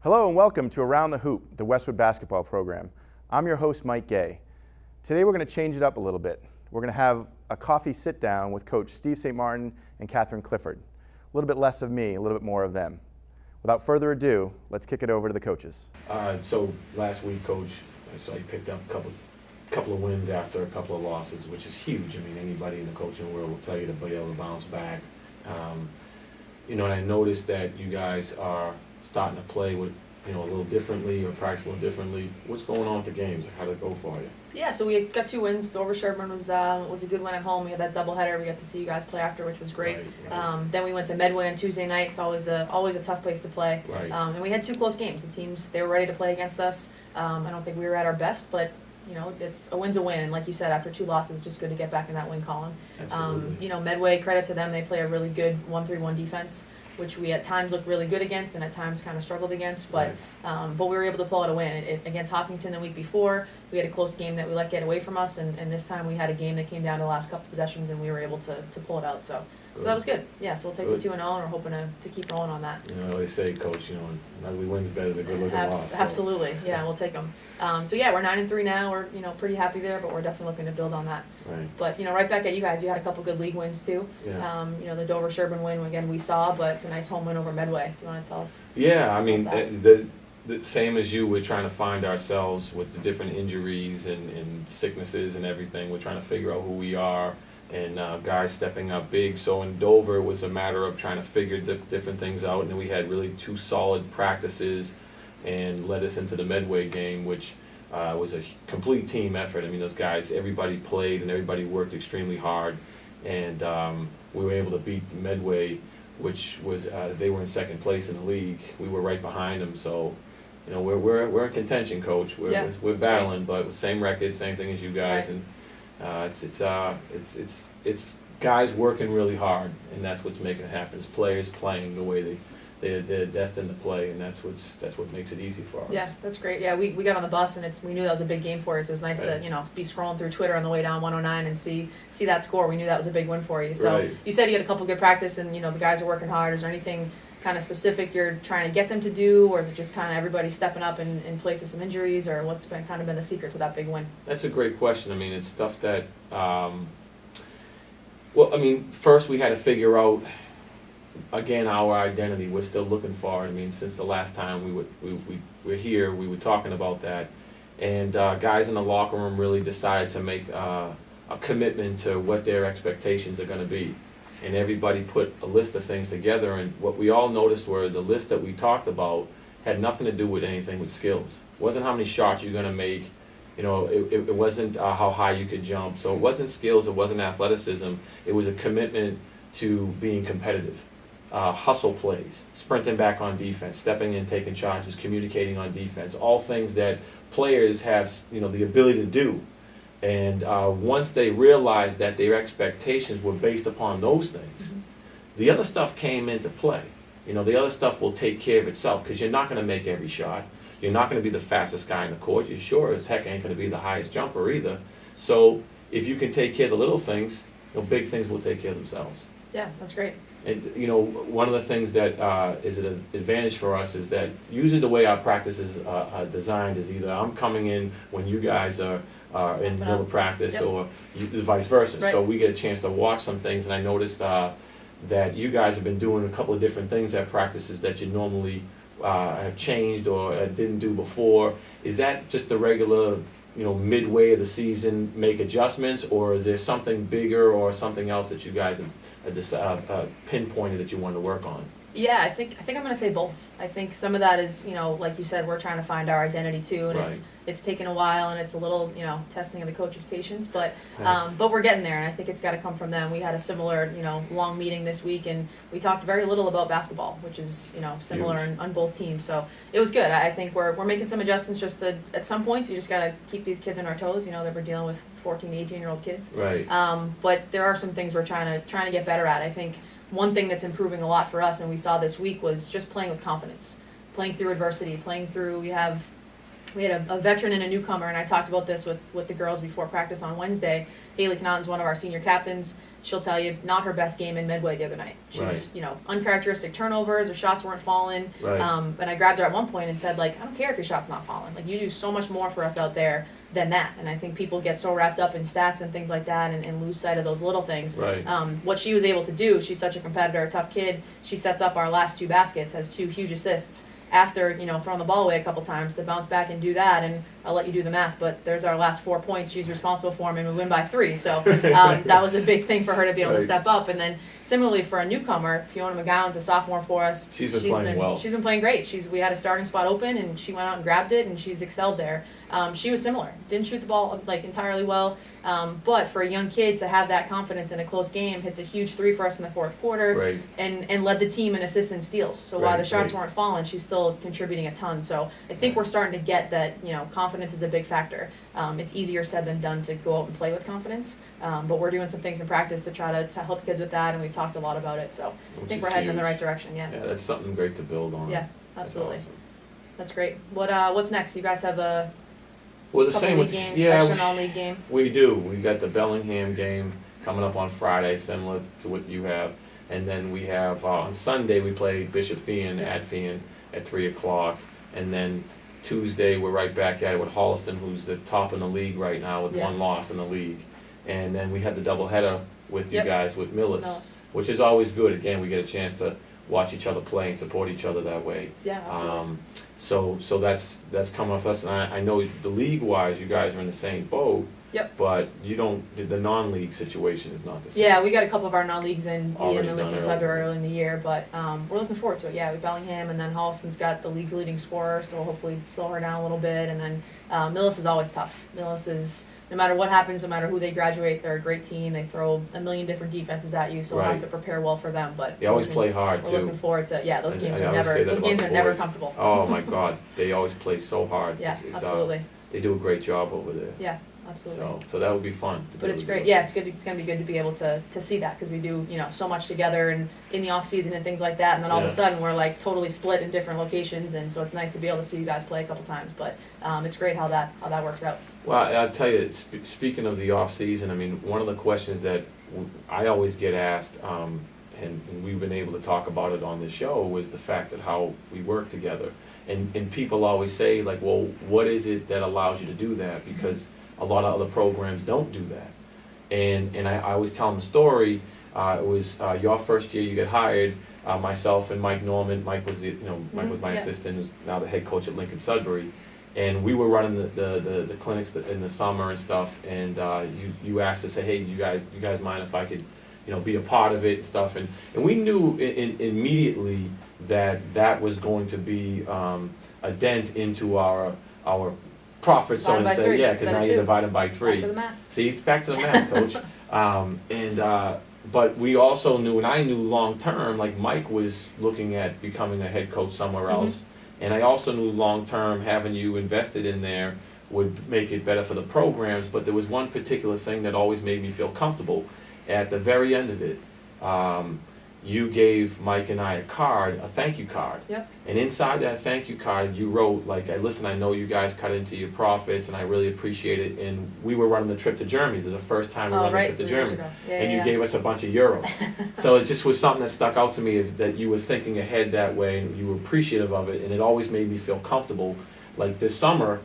Hello and welcome to Around the Hoop, the Westwood basketball program. I'm your host, Mike Gay. Today we're going to change it up a little bit. We're going to have a coffee sit down with Coach Steve St. Martin and Catherine Clifford. A little bit less of me, a little bit more of them. Without further ado, let's kick it over to the coaches. So last week, Coach, I saw you picked up a couple of wins after a couple of losses, which is huge. I mean, anybody in the coaching world will tell you to be able to bounce back. And I noticed that you guys are starting to play with, a little differently or practice a little differently. What's going on with the games? How did it go for you? Yeah, so we got 2 wins. Dover Sherburne was a good win at home. We had that doubleheader. We got to see you guys play after, which was great. Right. Then we went to Medway on Tuesday night. It's always a tough place to play. Right. And we had 2 close games. The teams, they were ready to play against us. I don't think we were at our best, but it's a win's a win. And like you said, after 2 losses, it's just good to get back in that win column. Absolutely. Medway, credit to them. They play a really good 1-3-1 defense, which we at times looked really good against and at times kind of struggled against, but we were able to pull out a win. Against Hopkinton the week before, we had a close game that we let get away from us, and this time we had a game that came down to the last couple possessions and we were able to pull it out. So that was good. Yeah, so we'll take the 2-0 and we're hoping to keep going on that. They say, Coach, an ugly win's better than a good looking loss. Absolutely, yeah, we'll take them. So yeah, we're 9-3 now. We're pretty happy there, but we're definitely looking to build on that. Right. But right back at you guys. You had a couple good league wins too. Yeah. The Dover Sherburne win again we saw, but it's a nice home win over Medway. If you want to tell us? Yeah, I mean the same as you. We're trying to find ourselves with the different injuries and sicknesses and everything. We're trying to figure out who we are, and guys stepping up big. So in Dover, it was a matter of trying to figure different things out, and then we had really 2 solid practices and led us into the Medway game, which was a complete team effort. I mean, those guys, everybody played and everybody worked extremely hard, and we were able to beat Medway, which was they were in 2nd place in the league. We were right behind them, so we're in contention, Coach. We're battling, but with same record, same thing as you guys, right. And it's guys working really hard, and that's what's making it happen. It's players playing the way they're destined to play, and that's what makes it easy for us. Yeah, that's great. Yeah, we got on the bus and we knew that was a big game for us. It was nice to be scrolling through Twitter on the way down 109 and see that score. We knew that was a big win for you. So You said you had a couple good practice, and the guys are working hard. Is there anything kind of specific you're trying to get them to do, or is it just kind of everybody stepping up in place of some injuries, or what's been the secret to that big win? That's a great question. I mean, it's stuff that first we had to figure out, again, our identity. We're still looking for it. I mean, since the last time we were here, we were talking about that, and guys in the locker room really decided to make a commitment to what their expectations are going to be, and everybody put a list of things together. And what we all noticed were the list that we talked about had nothing to do with anything with skills. It wasn't how many shots you're going to make. It wasn't how high you could jump. So it wasn't skills. It wasn't athleticism. It was a commitment to being competitive. Hustle plays, sprinting back on defense, stepping in, taking charges, communicating on defense, all things that players have, the ability to do. And once they realized that their expectations were based upon those things, the other stuff came into play. The other stuff will take care of itself, because you're not going to make every shot. You're not going to be the fastest guy in the court. You sure as heck ain't going to be the highest jumper either. So if you can take care of the little things, big things will take care of themselves. Yeah, that's great. And one of the things that is an advantage for us is that usually the way our practice is designed is either I'm coming in when you guys are in the middle of practice, or vice versa. Right. So we get a chance to watch some things, and I noticed that you guys have been doing a couple of different things at practices that you normally have changed or didn't do before. Is that just the regular, midway of the season make adjustments, or is there something bigger or something else that you guys have pinpointed that you want to work on? Yeah, I think I'm going to say both. I think some of that is, like you said, we're trying to find our identity too, and it's taken a while, and it's a little, testing of the coach's patience, but we're getting there, and I think it's got to come from them. We had a similar, long meeting this week, and we talked very little about basketball, which is, similar on both teams. So it was good. I think we're making some adjustments. Just at some points, you just got to keep these kids on our toes. That we're dealing with 14, 18-year-old kids. Right. But there are some things we're trying to get better at. I think one thing that's improving a lot for us, and we saw this week, was just playing with confidence, playing through adversity, playing through. We had a veteran and a newcomer, and I talked about this with the girls before practice on Wednesday. Haley Connaughton's one of our senior captains. she'll tell you not her best game in Midway the other night. She Right. was, uncharacteristic turnovers, her shots weren't falling. Right. And I grabbed her at one point and said, like, I don't care if your shot's not falling. Like, you do so much more for us out there than that. And I think people get so wrapped up in stats and things like that and lose sight of those little things. Right. What she was able to do, she's such a competitor, a tough kid. She sets up our last 2 baskets, has 2 huge assists. After, throwing the ball away a couple times, to bounce back and do that, and I'll let you do the math, but there's our last 4 points. She's responsible for them, and we win by 3. So that was a big thing for her to be able to Right. step up. And then similarly for a newcomer, Fiona McGowan's a sophomore for us. She's been playing well. She's been playing great. We had a starting spot open, and she went out and grabbed it, and she's excelled there. She was similar. Didn't shoot the ball entirely well, but for a young kid to have that confidence in a close game, hits a huge 3 for us in the 4th quarter, Right. and led the team in assists and steals. So while Right, the shots right. weren't falling, she's still contributing a ton. So I think Right. we're starting to get that. Confidence is a big factor. It's easier said than done to go out and play with confidence, but we're doing some things in practice to try to help kids with that, and we talked a lot about it. So I Which think is we're heading in the huge. right direction. Yeah, Yeah, that's something great to build on. yeah, That's absolutely. awesome. That's great. What's next? You guys have a Well, the couple same league with games, yeah, section all league game. we do. We got the Bellingham game coming up on Friday, similar to what you have, and then we have on Sunday we play Bishop Feehan Yeah. at Feehan at 3:00, and then Tuesday we're right back at it with Holliston, who's the top in the league right now with Yeah. 1 loss in the league, and then we have the doubleheader with you Yep. guys with Millis, Millis. which is always good. Again, we get a chance to watch each other play and support each other that way. Yeah, absolutely. So that's coming off us, and I know the league-wise, you guys are in the same boat. Yep. But you don't, the non-league situation is not the same. Yeah, we got a couple of our non-leagues in Already the done Lincoln it Sudbury already. early in the year, but we're looking forward to it. Yeah, with Bellingham, and then Holliston's got the league's leading scorer, so we'll hopefully slow her down a little bit. And then Millis is always tough. Millis is, no matter what happens, no matter who they graduate, they're a great team. They throw a million different defenses at you, so we'll have Right. to prepare well for them. But They always play hard we're looking too. forward to those And games I are always never say that about the never boys. comfortable. Oh my God, they always play so hard. Yeah, It's, absolutely. they do a great job over there. Yeah, absolutely. So that would be fun. to be But able it's to great. do. Yeah, it's good. It's going to be good to be able to see that, because we do so much together and in the off season and things like that. And then all of Yeah. a sudden we're like totally split in different locations, and so it's nice to be able to see you guys play a couple times. But it's great how that works out. Well, I'll tell you, speaking of the off-season, I mean, one of the questions that I always get asked, and we've been able to talk about it on this show, was the fact that how we work together. And people always say, like, well, what is it that allows you to do that? Because a lot of other programs don't do that. And I always tell them a story. It was your first year you get hired, myself and Mike Norman. Mike was Mike was my yeah. assistant, who's now the head coach at Lincoln Sudbury. And we were running the clinics in the summer and stuff, and you asked us, say, hey, you guys mind if I could, be a part of it and stuff, and we knew immediately that was going to be a dent into our profits, so Divided to by say, 3 yeah, because instead now of you're 2. divided by Back 3. to the math. See, it's back to the math, coach. But we also knew, and I knew long term, like Mike was looking at becoming a head coach somewhere else. And I also knew long term having you invested in there would make it better for the programs. But there was one particular thing that always made me feel comfortable. At the very end of it, you gave Mike and I a thank you card. Yep. And inside that thank you card, you wrote, like, listen, I know you guys cut into your profits, and I really appreciate it. And we were running the trip to Germany. This is the first time we ran the trip to 3 years Germany. ago. Yeah, And yeah, you gave us a bunch of euros. So it just was something that stuck out to me, that you were thinking ahead that way, and you were appreciative of it, and it always made me feel comfortable. Like this summer,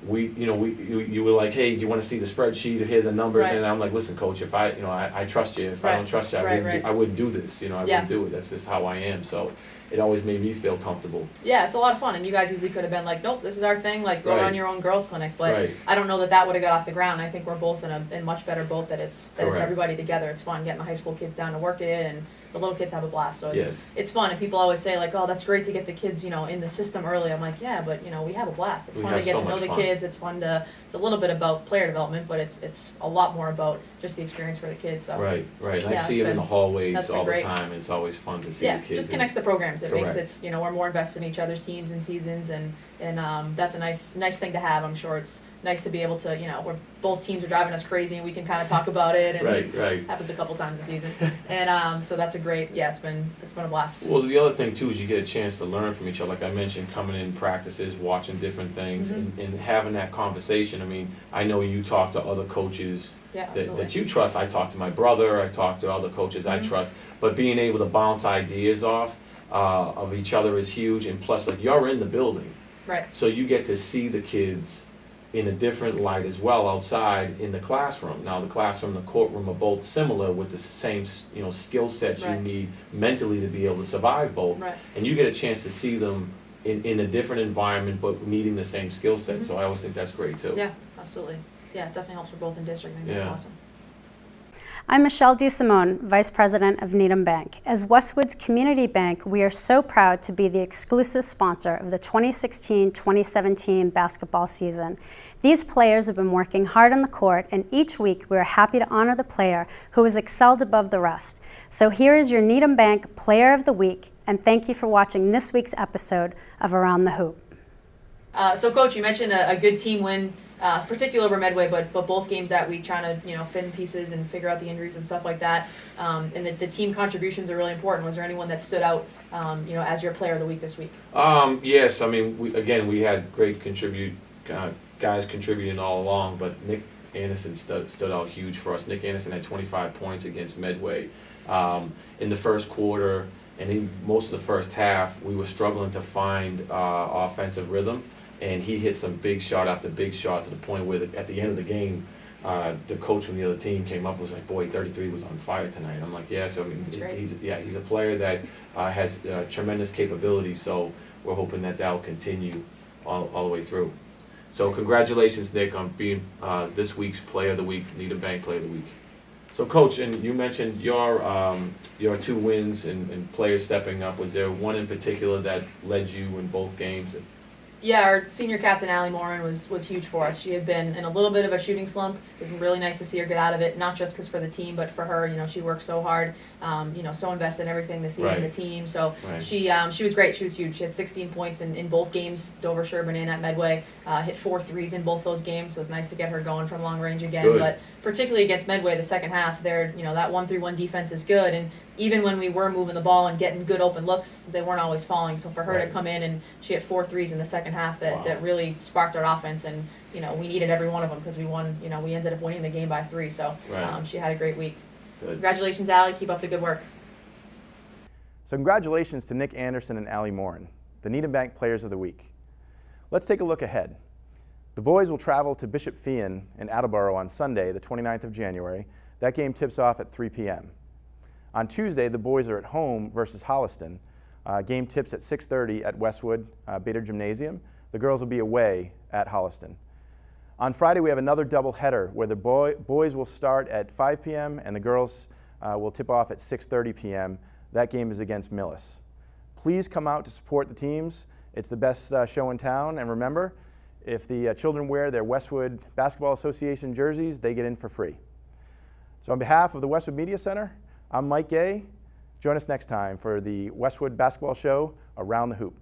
you were like, hey, do you want to see the spreadsheet or hear the numbers? Right. And I'm like, listen, coach, if I trust you. If I Right. don't trust you, Right. I wouldn't do this. I Yeah. wouldn't do it. That's just how I am. So it always made me feel comfortable. Yeah, it's a lot of fun, and you guys easily could have been like, nope, this is our thing, like go Right. run your own girls clinic. But Right. I don't know that would have got off the ground. I think we're both in a much better boat that it's Correct. everybody together. It's fun getting the high school kids down to work it, and the little kids have a blast. So Yes. it's fun, and people always say like, oh, that's great to get the kids in the system early. I'm like, yeah, but we have a blast. It's We fun to have get so to know much the fun. kids. It's fun to. It's a little bit about player development, but it's a lot more about just the experience for the kids. So Right. And Yeah, I it's see it in been- the hallways that's been all the great. time. It's always fun to see yeah, the kids. just connects the programs. It makes Correct. it we're more invested in each other's teams and seasons, and that's a nice thing to have. I'm sure it's nice to be able to where both teams are driving us crazy and we can kind of talk about it, and Right. happens a couple times a season, and so that's a great it's been a blast. Well, the other thing too is you get a chance to learn from each other. Like I mentioned, coming in practices, watching different things, and having that conversation. I mean, I know you talk to other coaches Yeah, that absolutely. you trust. I talk to my brother, I talk to other coaches I trust, but being able to bounce ideas off of each other is huge, and plus, like, you're in the building. Right. So you get to see the kids in a different light as well outside in the classroom. Now, the classroom and the courtroom are both similar with the same, skill sets you Right. need mentally to be able to survive both. Right. And you get a chance to see them in a different environment, but needing the same skill set. So I always think that's great too. Yeah, absolutely. Yeah, it definitely helps for both in district. I think that's Yeah. awesome. I'm Michelle DeSimone, Vice President of Needham Bank. As Westwood's community bank, we are so proud to be the exclusive sponsor of the 2016-2017 basketball season. These players have been working hard on the court, and each week we are happy to honor the player who has excelled above the rest. So here is your Needham Bank Player of the Week, and thank you for watching this week's episode of Around the Hoop. So, Coach, you mentioned a good team win, particularly over Medway, but both games that week, trying to fit in pieces and figure out the injuries and stuff like that. And the team contributions are really important. Was there anyone that stood out, as your Player of the Week this week? Yes, I mean, we had great guys contributing all along, but Nick Anderson stood out huge for us. Nick Anderson had 25 points against Medway in the first quarter, and in most of the first half, we were struggling to find offensive rhythm. And he hit some big shot after big shot to the point where at the end of the game, the coach from the other team came up and was like, "Boy, 33 was on fire tonight." I'm like, "Yeah." So I mean, he's a player that has tremendous capability. So we're hoping that will continue all the way through. So congratulations, Nick, on being this week's Player of the Week, Needham Bank Player of the Week. So, Coach, and you mentioned your 2 wins and players stepping up. Was there one in particular that led you in both games? Yeah, our senior captain, Allie Morin, was huge for us. She had been in a little bit of a shooting slump. It was really nice to see her get out of it, not just because for the team, but for her. She worked so hard, so invested in everything this season, the team. So she was great. She was huge. She had 16 points in both games, Dover, Sherburne, and at Medway. Hit 4 threes in both those games, so it was nice to get her going from long range again. Good. But particularly against Medway, the second half, that 1-3-1 defense is good, and even when we were moving the ball and getting good open looks, they weren't always falling. So for her to come in and she hit 4 threes in the second half that really sparked our offense, and we needed every one of them because we won. We ended up winning the game by 3. So she had a great week. Good. Congratulations, Allie. Keep up the good work. So congratulations to Nick Anderson and Allie Morin, the Needham Bank Players of the Week. Let's take a look ahead. The boys will travel to Bishop Feehan in Attleboro on Sunday, the 29th of January. That game tips off at 3 p.m. On Tuesday, the boys are at home versus Holliston. Game tips at 6:30 at Westwood Bader Gymnasium. The girls will be away at Holliston. On Friday, we have another doubleheader where the boys will start at 5 p.m. and the girls will tip off at 6:30 p.m. That game is against Millis. Please come out to support the teams. It's the best show in town. And remember, if the children wear their Westwood Basketball Association jerseys, they get in for free. So on behalf of the Westwood Media Center, I'm Mike Gay. Join us next time for the Westwood Basketball Show Around the Hoop.